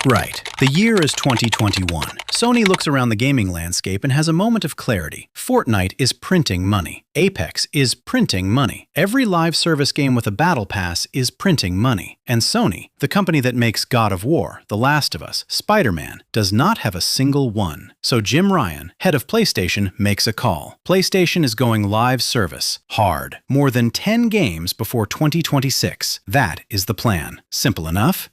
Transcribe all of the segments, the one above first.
Right. The year is 2021. Sony looks around the gaming landscape and has a moment of clarity. Fortnite is printing money. Apex is printing money. Every live service game with a battle pass is printing money. And Sony, the company that makes God of War, The Last of Us, Spider-Man, does not have a single one. So Jim Ryan, head of PlayStation, makes a call. PlayStation is going live service. Hard. More than 10 games before 2026. That is the plan. Simple enough?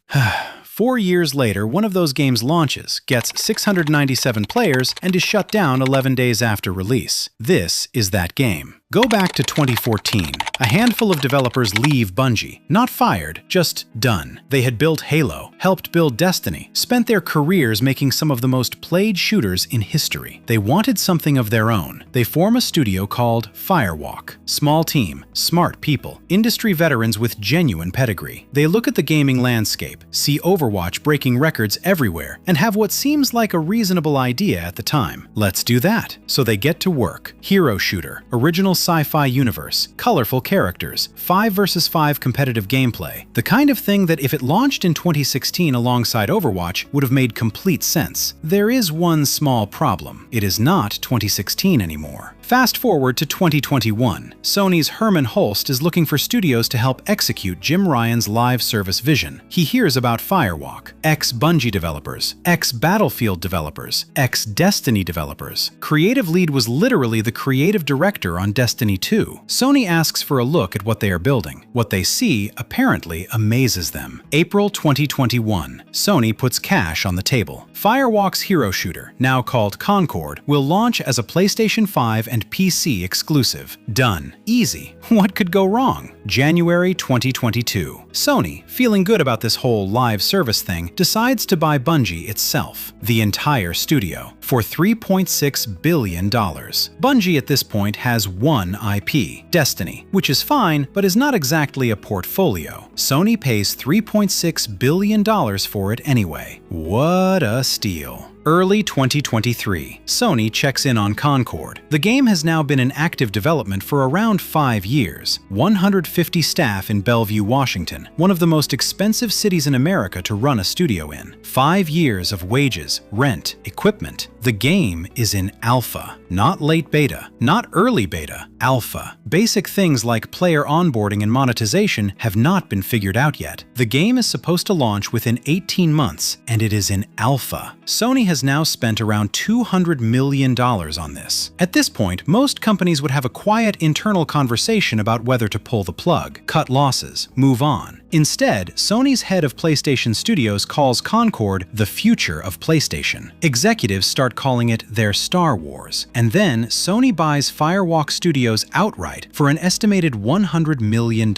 4 years later, one of those games launches, gets 697 players, and is shut down 11 days after release. This is that game. Go back to 2014. A handful of developers leave Bungie. Not fired, just done. They had built Halo, helped build Destiny, spent their careers making some of the most played shooters in history. They wanted something of their own. They form a studio called Firewalk. Small team, smart people, industry veterans with genuine pedigree. They look at the gaming landscape, see Overwatch breaking records everywhere, and have what seems like a reasonable idea at the time. Let's do that. So they get to work. Hero shooter, original sci-fi universe, colorful characters, 5 versus 5 competitive gameplay. The kind of thing that if it launched in 2016 alongside Overwatch would have made complete sense. There is one small problem. It is not 2016 anymore. Fast forward to 2021. Sony's Herman Holst is looking for studios to help execute Jim Ryan's live service vision. He hears about Firewalk, ex-Bungie developers, ex-Battlefield developers, ex-Destiny developers. Creative lead was literally the creative director on Destiny 2. Sony asks for a look at what they are building. What they see apparently amazes them. April 2021. Sony puts cash on the table. Firewalk's hero shooter, now called Concord, will launch as a PlayStation 5 and PC exclusive. Done. Easy. What could go wrong? January 2022. Sony, feeling good about this whole live service thing, decides to buy Bungie itself, the entire studio, for $3.6 billion. Bungie at this point has one IP, Destiny, which is fine, but is not exactly a portfolio. Sony pays $3.6 billion for it anyway. What a steal. Early 2023, Sony checks in on Concord. The game has now been in active development for around 5 years. 150 staff in Bellevue, Washington, one of the most expensive cities in America to run a studio in. 5 years of wages, rent, equipment. The game is in alpha, not late beta, not early beta, alpha. Basic things like player onboarding and monetization have not been figured out yet. The game is supposed to launch within 18 months, and it is in alpha. Sony has now spent around $200 million on this. At this point, most companies would have a quiet internal conversation about whether to pull the plug, cut losses, move on. Instead, Sony's head of PlayStation Studios calls Concord the future of PlayStation. Executives start calling it their Star Wars. And then Sony buys Firewalk Studios outright for an estimated $100 million.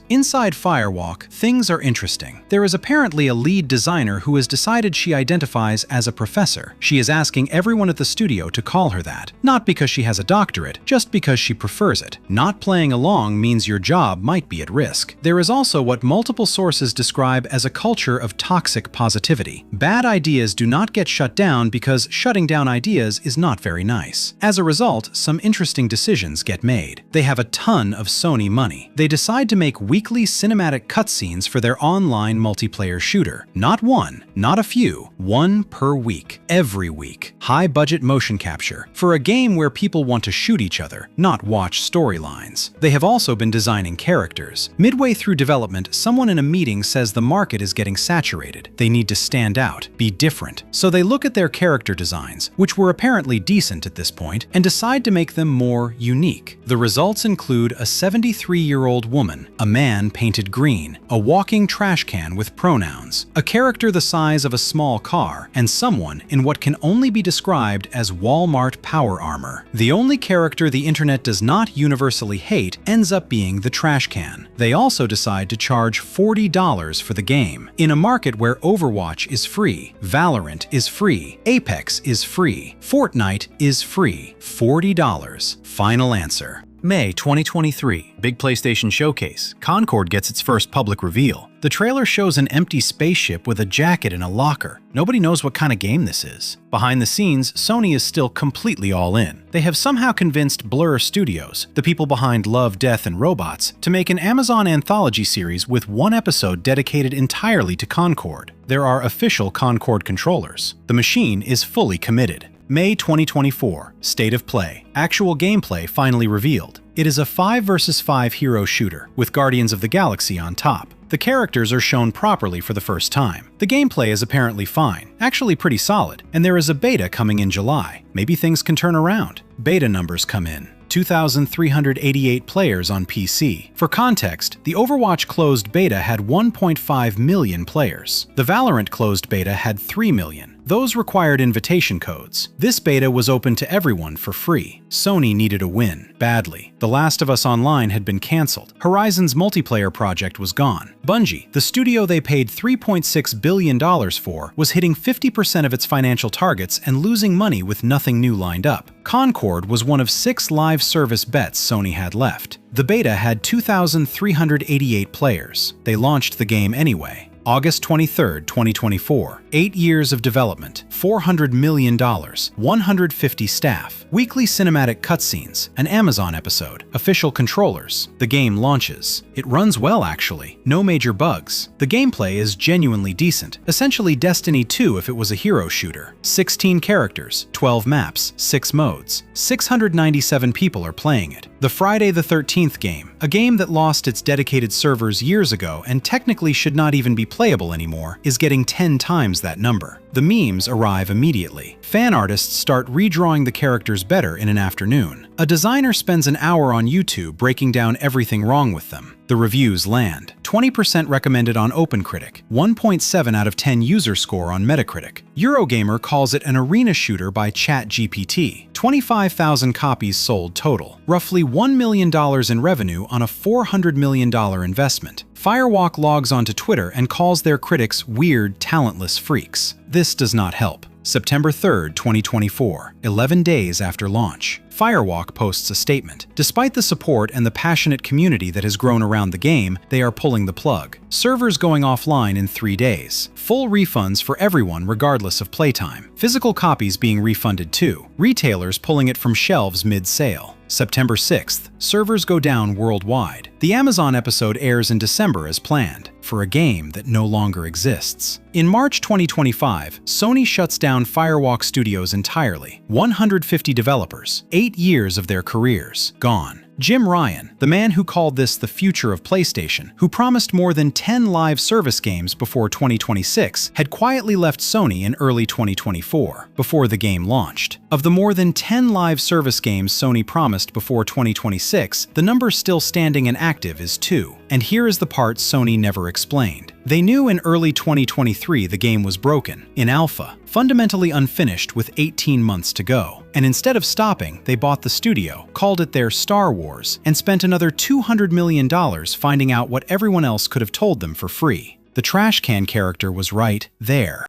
Inside Firewalk, things are interesting. There is apparently a lead designer who has decided she identifies as a professor. She is asking everyone at the studio to call her that. Not because she has a doctorate, just because she prefers it. Not playing along means your job might be at risk. There is also what multiple sources describe as a culture of toxic positivity. Bad ideas do not get shut down because shutting down ideas is not very nice. As a result, some interesting decisions get made. They have a ton of Sony money. They decide to make weekly cinematic cutscenes for their online multiplayer shooter. Not one, not a few, one per week, every week. High-budget motion capture for a game where people want to shoot each other, not watch storylines. They have also been designing characters. Midway through development, someone in a meeting says the market is getting saturated. They need to stand out, be different. So they look at their character designs, which were apparently decent at this point, and decide to make them more unique. The results include a 73-year-old woman, a man painted green, a walking trash can with pronouns, a character the size of a small car, and someone in what can only be described as Walmart power armor. The only character the internet does not universally hate ends up being the trash can. They also decide to charge $40 for the game. In a market where Overwatch is free, Valorant is free, Apex is free, Fortnite is free. $40. Final answer. May 2023, big PlayStation showcase. Concord gets its first public reveal. The trailer shows an empty spaceship with a jacket in a locker. Nobody knows what kind of game this is. Behind the scenes, Sony is still completely all in. They have somehow convinced Blur Studios, the people behind Love, Death, and Robots, to make an Amazon anthology series with one episode dedicated entirely to Concord. There are official Concord controllers. The machine is fully committed. May 2024, State of Play. Actual gameplay finally revealed. It is a 5 vs 5 hero shooter, with Guardians of the Galaxy on top. The characters are shown properly for the first time. The gameplay is apparently fine, actually pretty solid, and there is a beta coming in July. Maybe things can turn around. Beta numbers come in. 2,388 players on PC. For context, the Overwatch closed beta had 1.5 million players. The Valorant closed beta had 3 million. Those required invitation codes. This beta was open to everyone for free. Sony needed a win, badly. The Last of Us Online had been cancelled. Horizon's multiplayer project was gone. Bungie, the studio they paid $3.6 billion for, was hitting 50% of its financial targets and losing money with nothing new lined up. Concord was one of 6 live service bets Sony had left. The beta had 2,388 players. They launched the game anyway. August 23, 2024. 8 years of development, $400 million, 150 staff, weekly cinematic cutscenes, an Amazon episode, official controllers. The game launches. It runs well, actually. No major bugs. The gameplay is genuinely decent. Essentially Destiny 2 if it was a hero shooter. 16 characters, 12 maps, 6 modes. 697 people are playing it. The Friday the 13th game, a game that lost its dedicated servers years ago and technically should not even be playable anymore, is getting 10 times that number. The memes arrive immediately. Fan artists start redrawing the characters better in an afternoon. A designer spends an hour on YouTube breaking down everything wrong with them. The reviews land. 20% recommended on OpenCritic, 1.7 out of 10 user score on Metacritic. Eurogamer calls it an arena shooter by ChatGPT. 25,000 copies sold total. Roughly $1 million in revenue on a $400 million investment. Firewalk logs onto Twitter and calls their critics weird, talentless freaks. This does not help. September 3, 2024, 11 days after launch. Firewalk posts a statement. Despite the support and the passionate community that has grown around the game, they are pulling the plug. Servers going offline in 3 days. Full refunds for everyone regardless of playtime. Physical copies being refunded too. Retailers pulling it from shelves mid-sale. September 6th, servers go down worldwide. The Amazon episode airs in December as planned, for a game that no longer exists. In March 2025, Sony shuts down Firewalk Studios entirely. 150 developers, 8 years of their careers, gone. Jim Ryan, the man who called this the future of PlayStation, who promised more than 10 live service games before 2026, had quietly left Sony in early 2024, before the game launched. Of the more than 10 live service games Sony promised before 2026, the number still standing and active is 2. And here is the part Sony never explained. They knew in early 2023 the game was broken, in alpha, fundamentally unfinished with 18 months to go. And instead of stopping, they bought the studio, called it their Star Wars, and spent another $200 million finding out what everyone else could have told them for free. The trash can character was right there.